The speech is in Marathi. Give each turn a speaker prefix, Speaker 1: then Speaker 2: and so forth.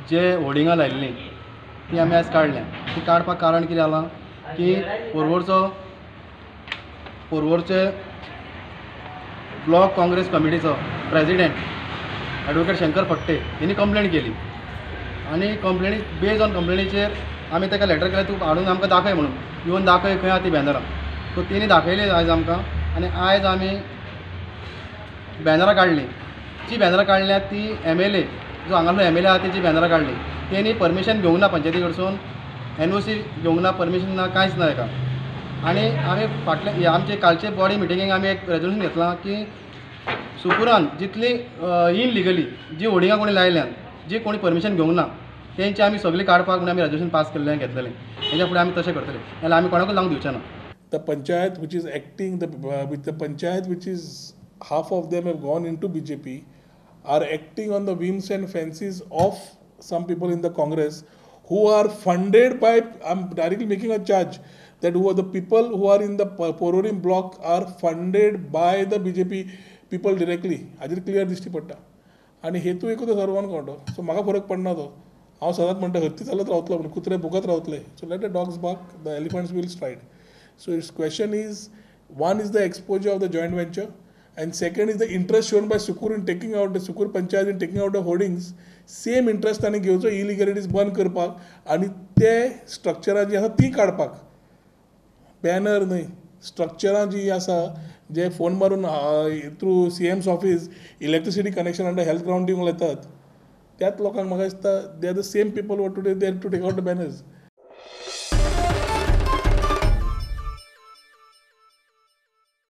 Speaker 1: जे होर्डिंगां लायिल्लीं ती आमी आयज काडल्या. ती काडपाक कारण कितें जालां की पोरवोरचे ब्लॉक काँग्रेस कमिटीचो प्रेजिडेंट ॲडवोकेट शंकर फडते हेणी कंप्लेंट केली आनी बेज ऑन कंप्लेनीचेर आमी ताका लेटर केलें तूं हाडून आमकां दाखय म्हणून येवन दाखय खंय आहा ती बॅनरां. सो तेणी दाखयली आयज आमकां आनी आयज आमी बॅनरां काडलीं. जी बॅनरां काडल्यात ती MLA जो हांगासलो MLA आहा तेजी बॅनरां काडली. तेणी परमिशन घेवंक ना पंचायती कडसून, NOC घेवंक ना, परमिशन ना, कांयच ना ताका. आनी आमी आमचे कालचे बॉडी मिटिंगेक आमी एक रेजोल्युशन घेतलां की सुकुरान जितली इनलिगली जी होर्डिंगां कोणी लायल्यान, जी कोणी परमिशन घेवंक ना तेंची आमी सगळीं काडपाक म्हणून आमी रेजोल्युशन पास केल्लें घेतलेलें. हेच्या फुडें आमी तशें करतले, नाजाल्यार आमी कोणाकूच लावंक दिवचे ना.
Speaker 2: The panchayat which is acting, with the panchayat which is half of them have gone into BJP, are acting on the whims and fancies of some people in the Congress who are funded by, I'm directly making a charge that who are the people who are in the Pororim block are funded by the BJP people directly. हाजेर क्लियर दिश्टी पडटा. आनी हेतू एकूच सर्वान कोणतो. सो म्हाका फरक पडना तो. हांव सदांच म्हणटा हत्ती चालत रावतलो म्हणून, कुत्रे भुकत रावतले. So let the dogs bark, the elephants will stride. So its question is, one is the exposure of the joint venture, and second is the interest shown by Sukur in taking out the Sukur Panchayat in taking out the hoardings. Same interest तांणी घेवचो illegalities बंद करपाक आनी ते स्ट्रक्चरां जी आसा ती काडपाक. बॅनर न्हय, स्ट्रक्चरां जी आसा जे फोन मारून through CM's office electricity connection under health ground दिवंक येतात, त्याच लोकांक म्हाका दिसता they are the same people want to take out the banners.